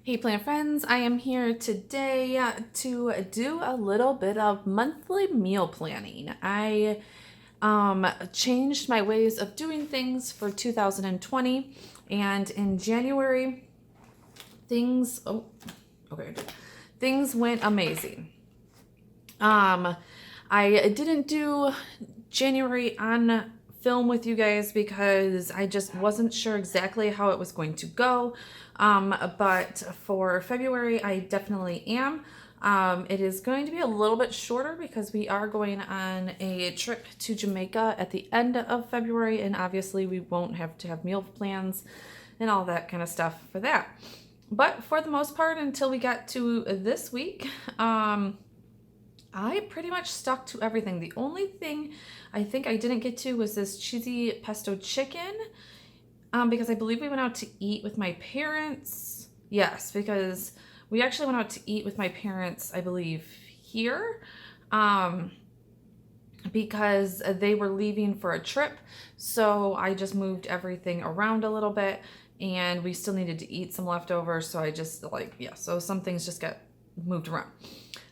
Hey plant friends, I am here today to do a little bit of monthly meal planning. I changed my ways of doing things for 2020, and in January things things went amazing. I didn't do January on film with you guys because I just wasn't sure exactly how it was going to go. But for February, I definitely am. It is going to be a little bit shorter because we are going on a trip to Jamaica at the end of February, and obviously we won't have to have meal plans and all that kind of stuff for that. But for the most part, until we got to this week, I pretty much stuck to everything. The only thing I think I didn't get to was this cheesy pesto chicken, because I believe we went out to eat with my parents. Yes, because we actually went out to eat with my parents, I believe, here, because they were leaving for a trip. So I just moved everything around a little bit, and we still needed to eat some leftovers. So I just so some things just got moved around.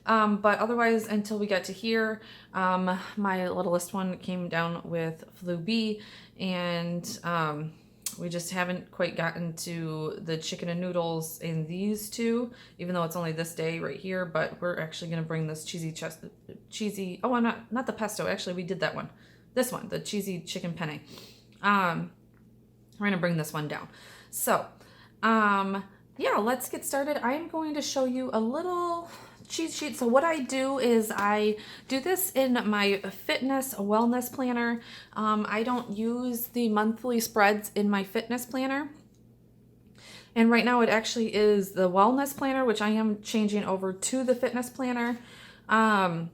But otherwise, until we got to here, my littlest one came down with flu B, and we just haven't quite gotten to the chicken and noodles in these two, even though it's only this day right here. But we're actually going to bring this oh, I'm not the pesto. Actually, we did that one. This one, the cheesy chicken penne. We're going to bring this one down. So, yeah, let's get started. I'm going to show you a little cheat sheet. So what I do is I do this in my fitness wellness planner. I don't use the monthly spreads in my fitness planner. And right now it actually is the wellness planner, which I am changing over to the fitness planner. But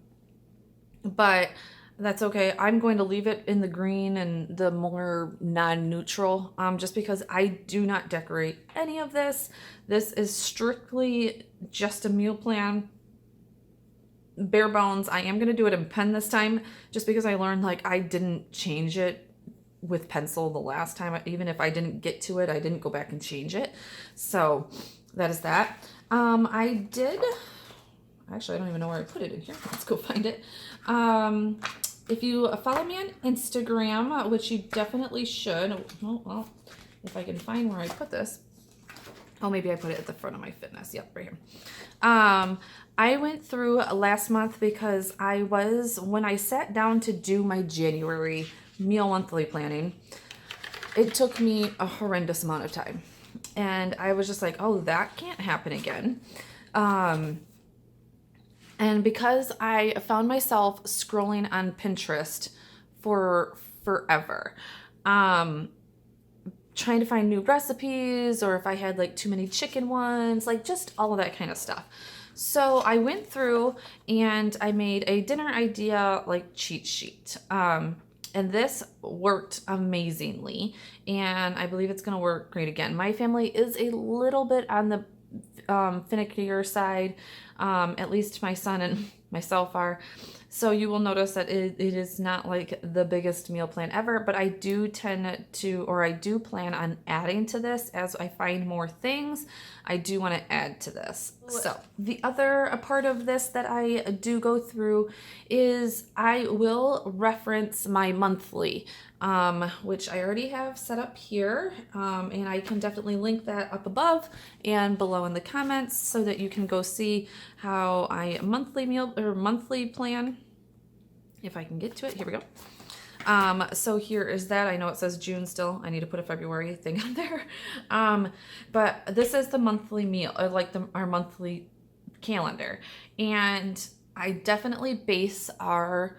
that's okay. I'm going to leave it in the green and the more non-neutral, just because I do not decorate any of this. This is strictly just a meal plan. Bare bones. I am going to do it in pen this time, just because I learned I didn't change it with pencil the last time. Even if I didn't get to it, I didn't go back and change it. So that is that. I did, actually, I don't even know where I put it in here. Let's go find it. If you follow me on Instagram, which you definitely should. Oh, well, if I can find where I put this. Oh, maybe I put it at the front of my fitness. Yep, right here. I went through last month because when I sat down to do my January meal monthly planning, it took me a horrendous amount of time. And I was just like, oh, that can't happen again. And because I found myself scrolling on Pinterest for forever, trying to find new recipes, or if I had too many chicken ones, just all of that kind of stuff. So I went through and I made a dinner idea cheat sheet. And this worked amazingly, and I believe it's going to work great again. My family is a little bit on the finickier side, at least my son and myself are. So you will notice that it is not the biggest meal plan ever, but I do plan on adding to this as I find more things. I do want to add to this. So the other part of this that I do go through is I will reference my monthly, which I already have set up here, and I can definitely link that up above and below in the comments so that you can go see how I monthly plan. If I can get to it, here we go. So here is that. I know it says June still. I need to put a February thing on there. But this is the monthly meal, or our monthly calendar. And I definitely base our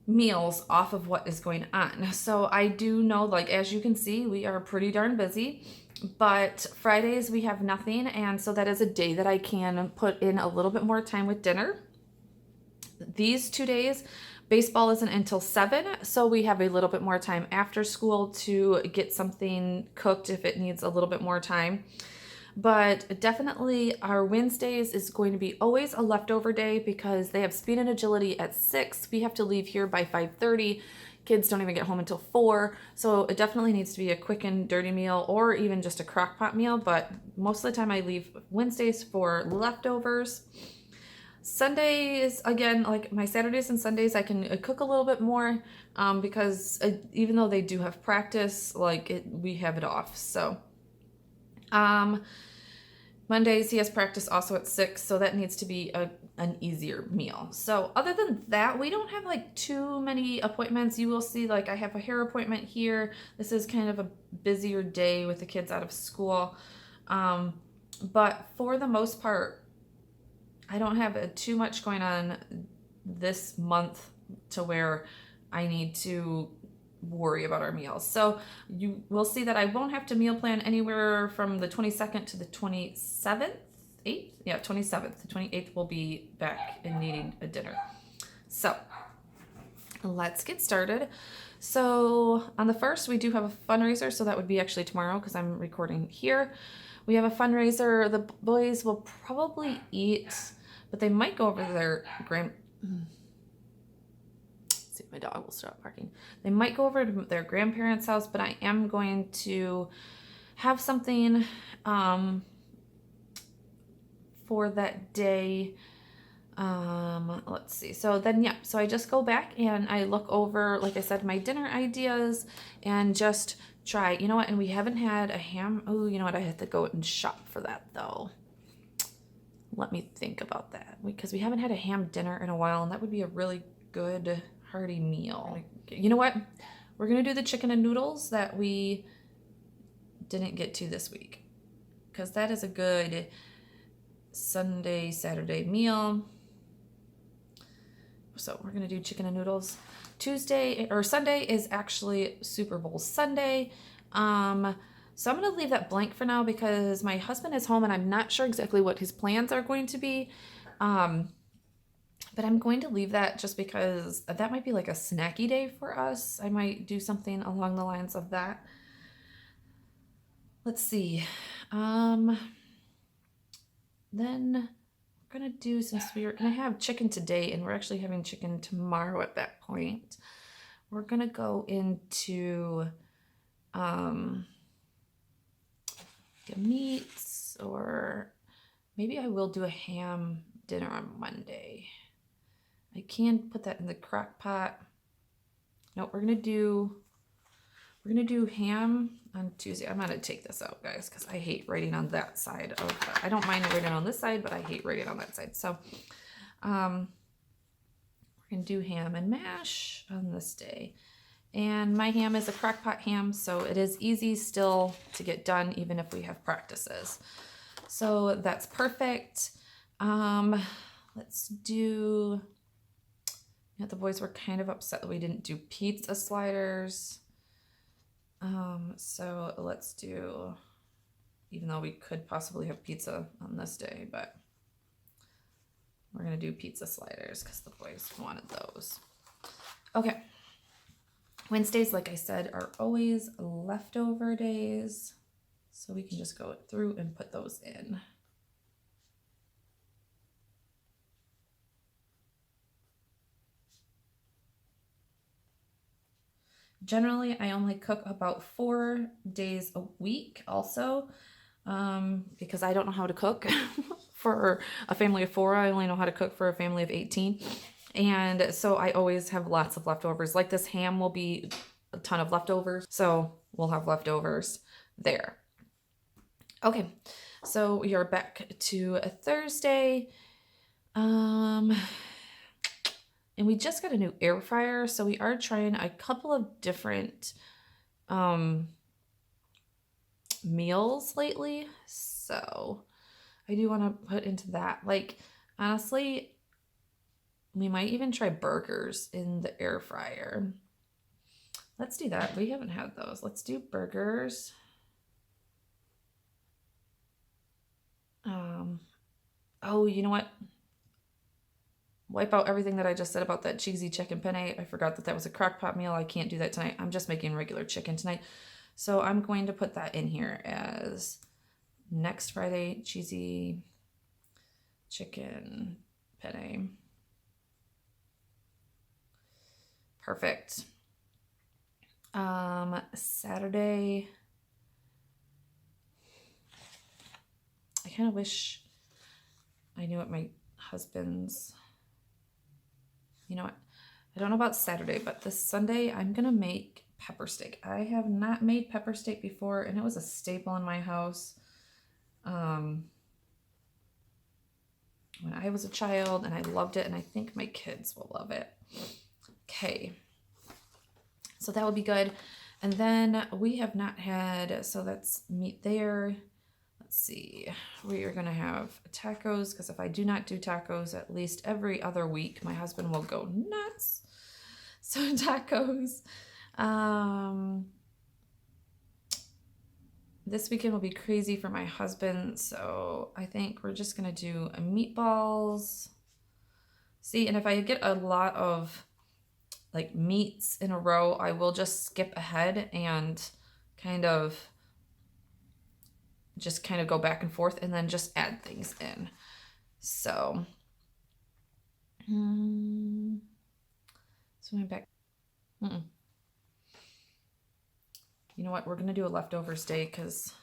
meals off of what is going on. So I do know, as you can see, we are pretty darn busy, but Fridays we have nothing. And so that is a day that I can put in a little bit more time with dinner. These 2 days, baseball isn't until 7, so we have a little bit more time after school to get something cooked if it needs a little bit more time. But definitely our Wednesdays is going to be always a leftover day because they have speed and agility at 6. We have to leave here by 5:30. Kids don't even get home until 4, so it definitely needs to be a quick and dirty meal or even just a crock pot meal, but most of the time I leave Wednesdays for leftovers. Sundays, again, like my Saturdays and Sundays, I can cook a little bit more because even though they do have practice, we have it off. So Mondays he has practice also at 6, so that needs to be an easier meal. So other than that, we don't have like too many appointments. You will see like I have a hair appointment here. This is kind of a busier day with the kids out of school. But for the most part, I don't have too much going on this month to where I need to worry about our meals. So you will see that I won't have to meal plan anywhere from the 22nd to the 27th, 8th? Yeah, 27th. The 28th will be back and needing a dinner. So let's get started. So on the 1st, we do have a fundraiser. So that would be actually tomorrow because I'm recording here. We have a fundraiser. The boys will probably eat, but they might go over to their see if my dog will stop barking. They might go over to their grandparents' house, but I am going to have something for that day. Let's see. So then, yeah, so I just go back and I look over, like I said, my dinner ideas and just try, you know what? And we haven't had a ham. Oh, you know what? I have to go and shop for that though. Let me think about that because we haven't had a ham dinner in a while, and that would be a really good hearty meal. You know what? We're gonna do the chicken and noodles that we didn't get to this week because that is a good Sunday, Saturday meal. So we're gonna do chicken and noodles. Tuesday or Sunday is actually Super Bowl Sunday. So I'm going to leave that blank for now because my husband is home and I'm not sure exactly what his plans are going to be. But I'm going to leave that just because that might be like a snacky day for us. I might do something along the lines of that. Let's see. Then we're going to do, since we're going to have chicken today and we're actually having chicken tomorrow at that point, we're going to go into meats, or maybe I will do a ham dinner on Monday. I can put that in the crock pot. No, we're gonna do ham on Tuesday. I'm gonna take this out, guys, because I hate writing on that side of I don't mind writing on this side, but I hate writing on that side. So we're gonna do ham and mash on this day. And my ham is a crock pot ham, so it is easy still to get done even if we have practices. So that's perfect. Let's do, the boys were kind of upset that we didn't do pizza sliders. So let's do, even though we could possibly have pizza on this day, but we're gonna do pizza sliders because the boys wanted those. Okay. Wednesdays, like I said, are always leftover days, so we can just go through and put those in. Generally, I only cook about 4 days a week also, because I don't know how to cook for a family of 4. I only know how to cook for a family of 18. And so I always have lots of leftovers. Like this ham will be a ton of leftovers. So we'll have leftovers there. Okay, so we are back to a Thursday. And we just got a new air fryer. So we are trying a couple of different meals lately. So I do want to put into that. Like, honestly, we might even try burgers in the air fryer. Let's do that. We haven't had those. Let's do burgers. Oh, you know what? Wipe out everything that I just said about that cheesy chicken penne. I forgot that that was a crock pot meal. I can't do that tonight. I'm just making regular chicken tonight. So I'm going to put that in here as next Friday, cheesy chicken penne. Perfect. Saturday, I kind of wish I knew what my husband's, you know what? I don't know about Saturday, but this Sunday I'm gonna make pepper steak. I have not made pepper steak before, and it was a staple in my house when I was a child, and I loved it, and I think my kids will love it. Okay, so that would be good. And then we have not had, so that's meat there. Let's see, we are gonna have tacos, because if I do not do tacos at least every other week, my husband will go nuts. So tacos. This weekend will be crazy for my husband, so I think we're just gonna do meatballs. See, and if I get a lot of like meats in a row, I will just skip ahead and kind of go back and forth and then just add things in. So, so I'm back. You know what? We're gonna do a leftover steak because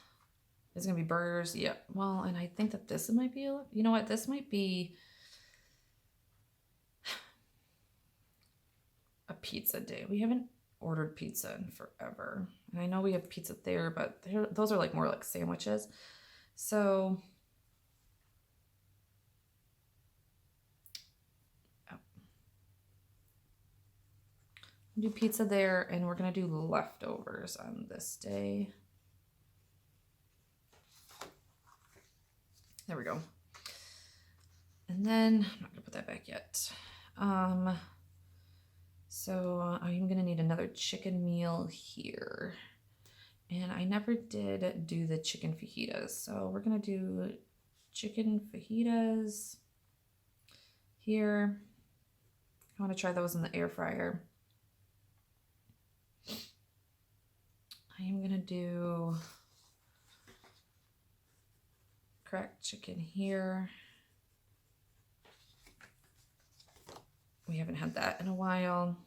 it's gonna be burgers. Yeah. Well, and I think that this might be you know what? This might be a pizza day. We haven't ordered pizza in forever, and I know we have pizza there, but those are like more like sandwiches. So do pizza there, and we're gonna do leftovers on this day. There we go. And then I'm not gonna put that back yet. So I'm gonna need another chicken meal here. And I never did do the chicken fajitas. So we're gonna do chicken fajitas here. I wanna try those in the air fryer. I am gonna do cracked chicken here. We haven't had that in a while.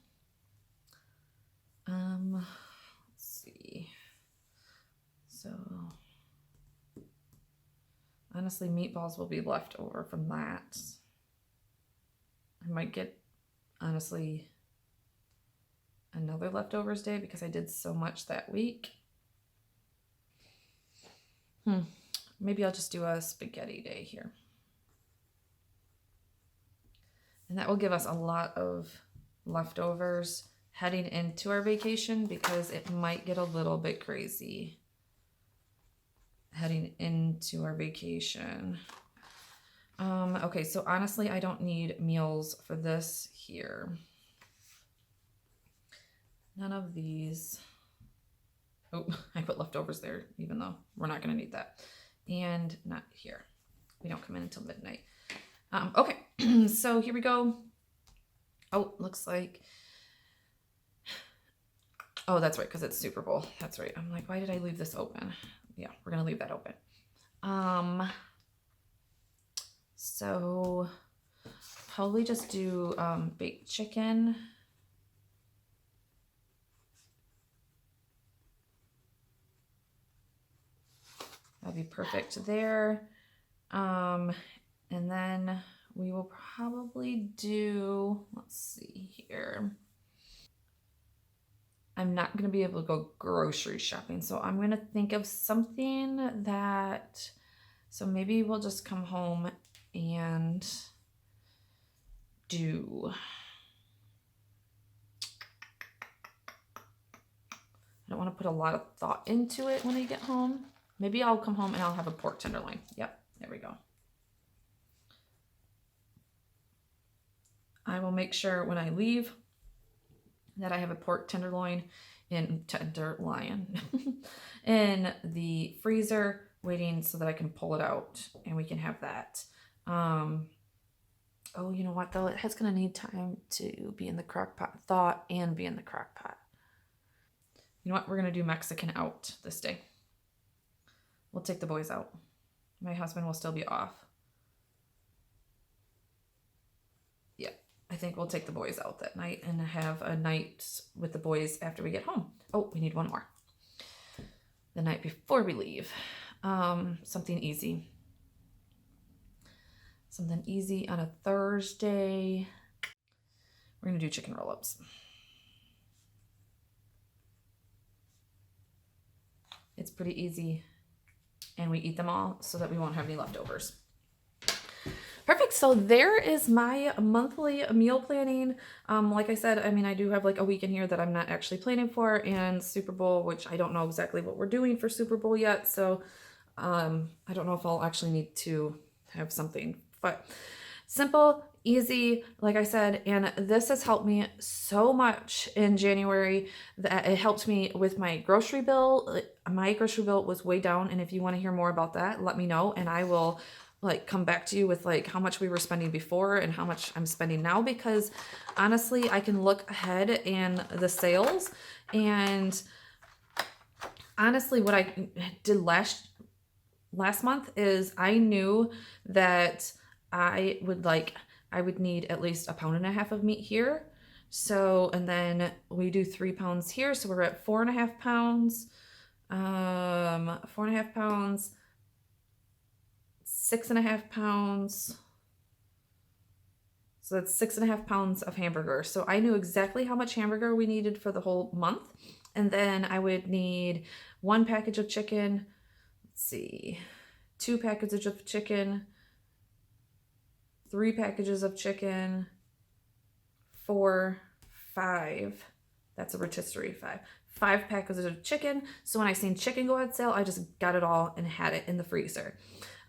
Let's see. So honestly, meatballs will be left over from that. I might get, honestly, another leftovers day because I did so much that week. Maybe I'll just do a spaghetti day here. And that will give us a lot of leftovers heading into our vacation because it might get a little bit crazy heading into our vacation. Okay, so honestly, I don't need meals for this here. None of these. Oh, I put leftovers there, even though we're not gonna need that. And not here. We don't come in until midnight. Okay, so here we go. Oh, looks like, oh, that's right, because it's Super Bowl. That's right. I'm like, why did I leave this open? Yeah, we're gonna leave that open. So probably just do baked chicken. That'd be perfect there. And then we will probably do, let's see here. I'm not going to be able to go grocery shopping. So I'm going to think of something that, so maybe we'll just come home and do, I don't want to put a lot of thought into it when I get home. Maybe I'll come home and I'll have a pork tenderloin. Yep, there we go. I will make sure when I leave that I have a pork tenderloin in the freezer waiting so that I can pull it out and we can have that. Oh, you know what though? It's gonna need time to be in the crock pot, thaw and be in the crock pot. You know what? We're gonna do Mexican out this day. We'll take the boys out. My husband will still be off. Yeah, I think we'll take the boys out that night and have a night with the boys after we get home. Oh, we need one more. The night before we leave. Something easy. Something easy on a Thursday. We're gonna do chicken roll-ups. It's pretty easy, and we eat them all so that we won't have any leftovers. Perfect. So there is my monthly meal planning. Like I said, I mean, I do have like a week in here that I'm not actually planning for, and Super Bowl, which I don't know exactly what we're doing for Super Bowl yet. So I don't know if I'll actually need to have something, but simple, easy, like I said, and this has helped me so much in January that it helped me with my grocery bill. My grocery bill was way down, and if you want to hear more about that, let me know, and I will like come back to you with like how much we were spending before and how much I'm spending now, because honestly, I can look ahead in the sales, and honestly, what I did last month is I knew that I would need at least 1.5 pounds of meat here. So, and then we do 3 pounds here. So we're at 4.5 pounds, 4.5 pounds, 6.5 pounds. So that's 6.5 pounds of hamburger. So I knew exactly how much hamburger we needed for the whole month. And then I would need 1 package of chicken. Let's see, 2 packages of chicken, 3 packages of chicken, 4, 5. That's a rotisserie 5. 5 packages of chicken. So when I seen chicken go on sale, I just got it all and had it in the freezer.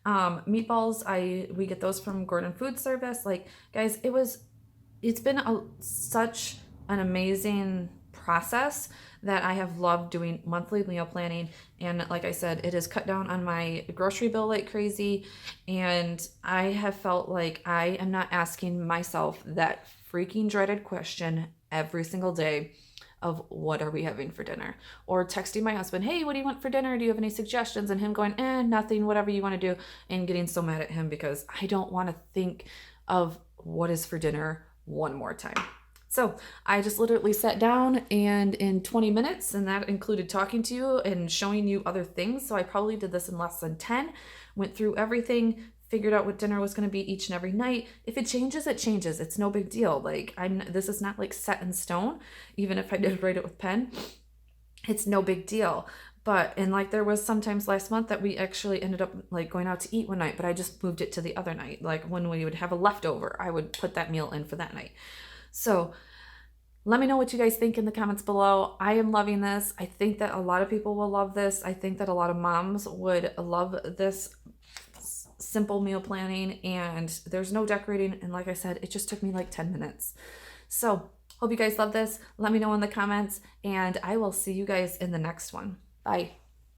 Meatballs, we get those from Gordon Food Service. Like, guys, it's been such an amazing process that I have loved doing monthly meal planning. And like I said, it has cut down on my grocery bill like crazy. And I have felt like I am not asking myself that freaking dreaded question every single day of what are we having for dinner, or texting my husband, hey, what do you want for dinner? Do you have any suggestions? And him going, nothing, whatever you want to do, and getting so mad at him because I don't want to think of what is for dinner one more time. So I just literally sat down, and in 20 minutes, and that included talking to you and showing you other things. So I probably did this in less than 10, went through everything, figured out what dinner was going to be each and every night. If it changes, it changes. It's no big deal. Like, this is not like set in stone. Even if I did write it with pen, it's no big deal. But, and like there was sometimes last month that we actually ended up like going out to eat one night, but I just moved it to the other night. Like when we would have a leftover, I would put that meal in for that night. So let me know what you guys think in the comments below. I am loving this. I think that a lot of people will love this. I think that a lot of moms would love this simple meal planning, and there's no decorating. And like I said, it just took me like 10 minutes. So hope you guys love this. Let me know in the comments, and I will see you guys in the next one. Bye.